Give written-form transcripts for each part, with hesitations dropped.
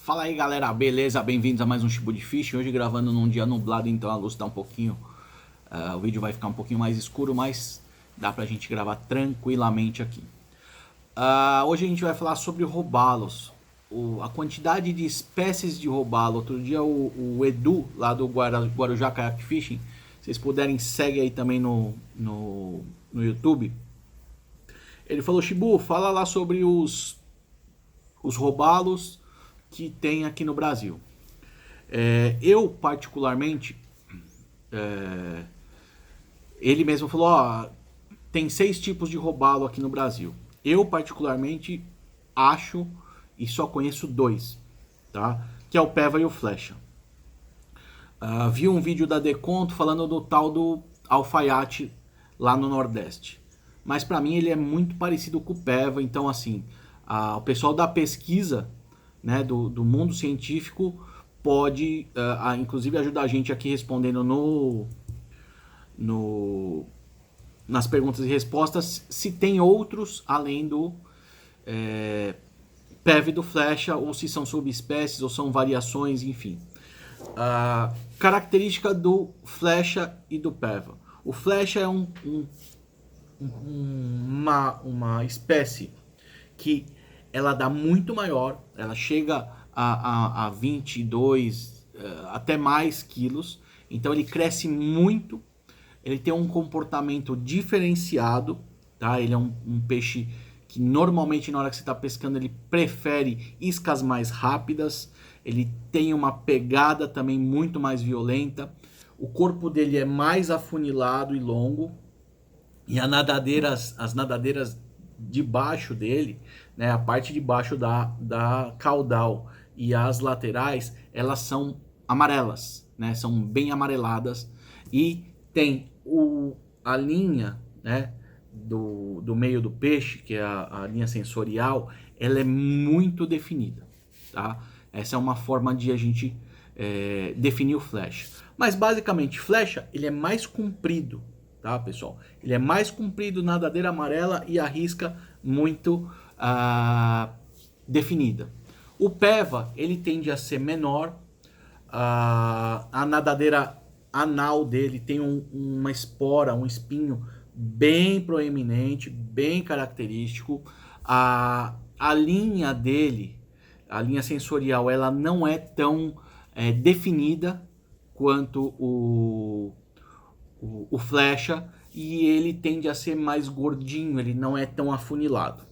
Fala aí galera, beleza? Bem-vindos a mais um Shibu de Fish. Hoje gravando num dia nublado, então a luz tá um pouquinho... o vídeo vai ficar um pouquinho mais escuro, mas dá pra gente gravar tranquilamente aqui. Hoje a gente vai falar sobre robalos, a quantidade de espécies de robalo. Outro dia o Edu, lá do Guarujá Kayak Fishing, se vocês puderem, segue aí também no YouTube. Ele falou: Shibu, fala lá sobre os robalos que tem aqui no Brasil. Eu particularmente, ele mesmo falou, tem 6 tipos de robalo aqui no Brasil. Eu particularmente acho e só conheço 2, tá? Que é o Peva e o Flecha. Vi um vídeo da Deconto falando do tal do alfaiate lá no Nordeste. Mas para mim ele é muito parecido com o Peva, então assim, o pessoal da pesquisa, né, do mundo científico pode inclusive ajudar a gente aqui respondendo nas perguntas e respostas se tem outros além do Peva e do Flecha, ou se são subespécies ou são variações, enfim. Característica do Flecha e do Peva. O Flecha é uma espécie que ela dá muito maior, ela chega a 22, até mais quilos, então ele cresce muito, ele tem um comportamento diferenciado, tá? Ele é um peixe que normalmente na hora que você está pescando ele prefere iscas mais rápidas, ele tem uma pegada também muito mais violenta, o corpo dele é mais afunilado e longo, e as nadadeiras debaixo dele, né, a parte de baixo da caudal e as laterais, elas são amarelas, né, são bem amareladas, e tem a linha, né, do meio do peixe, que é a linha sensorial, ela é muito definida, tá? Essa é uma forma de a gente definir o flecha. Mas basicamente, flecha, ele é mais comprido, tá, pessoal? Ele é mais comprido, nadadeira amarela e a risca muito definida. O Peva, ele tende a ser menor, a nadadeira anal dele tem uma espora, um espinho bem proeminente, bem característico. A linha dele, a linha sensorial, ela não é tão definida quanto o Flecha, e ele tende a ser mais gordinho, ele não é tão afunilado.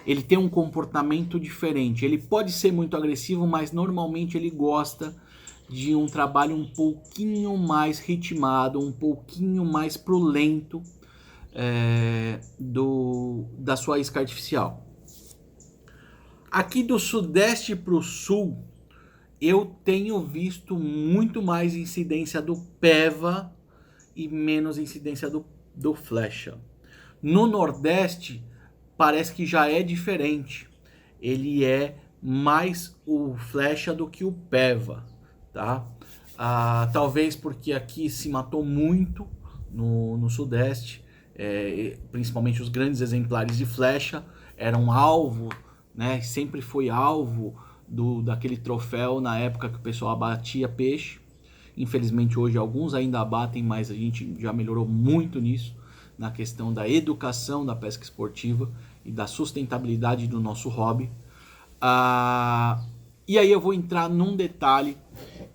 Ele tem um comportamento diferente, ele pode ser muito agressivo, mas normalmente ele gosta de um trabalho um pouquinho mais ritmado, um pouquinho mais pro lento da sua isca artificial. Aqui do sudeste pro sul, eu tenho visto muito mais incidência do Peva e menos incidência do Flecha. No Nordeste, parece que já é diferente. Ele é mais o Flecha do que o Peva, tá? Talvez porque aqui se matou muito no Sudeste, principalmente os grandes exemplares de Flecha eram alvo, né? Sempre foi alvo daquele troféu na época que o pessoal abatia peixe. Infelizmente hoje alguns ainda abatem, mas a gente já melhorou muito nisso, na questão da educação da pesca esportiva e da sustentabilidade do nosso hobby. E aí eu vou entrar num detalhe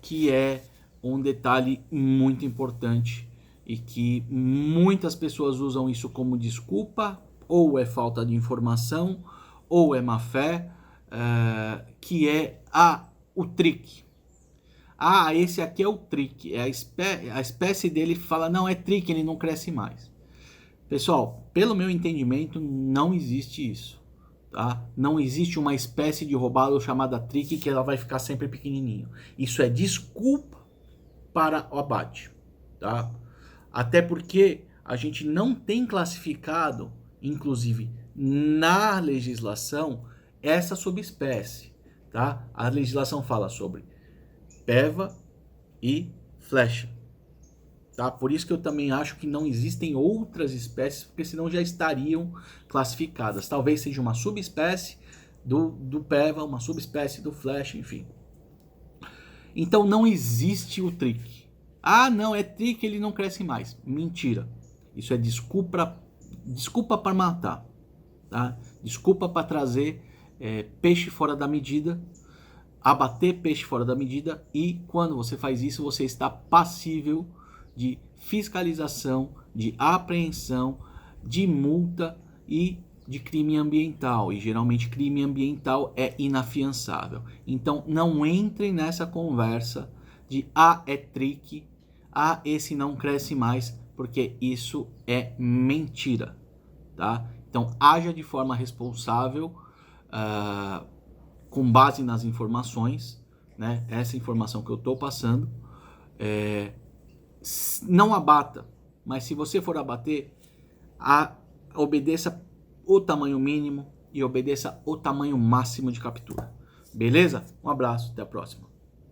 que é um detalhe muito importante e que muitas pessoas usam isso como desculpa, ou é falta de informação, ou é má fé, que é o trick. Esse aqui é o trick. A espécie dele fala, não, é trick, ele não cresce mais. Pessoal, pelo meu entendimento, não existe isso. Tá? Não existe uma espécie de robalo chamada trick que ela vai ficar sempre pequenininho. Isso é desculpa para o abate. Tá? Até porque a gente não tem classificado, inclusive na legislação, essa subespécie. Tá? A legislação fala sobre Peva e Flecha. Tá? Por isso que eu também acho que não existem outras espécies, porque senão já estariam classificadas. Talvez seja uma subespécie do Peva, uma subespécie do Flecha, enfim. Então não existe o trick. Ah, não, é trick, ele não cresce mais. Mentira. Isso é desculpa para matar, tá? Desculpa para trazer peixe fora da medida, abater peixe fora da medida, e quando você faz isso, você está passível de fiscalização, de apreensão, de multa e de crime ambiental. E geralmente crime ambiental é inafiançável. Então não entrem nessa conversa de é trick, esse não cresce mais, porque isso é mentira, tá? Então haja de forma responsável, com base nas informações, né? Essa informação que eu estou passando. Não abata, mas se você for abater, obedeça o tamanho mínimo e obedeça o tamanho máximo de captura. Beleza? Um abraço, até a próxima.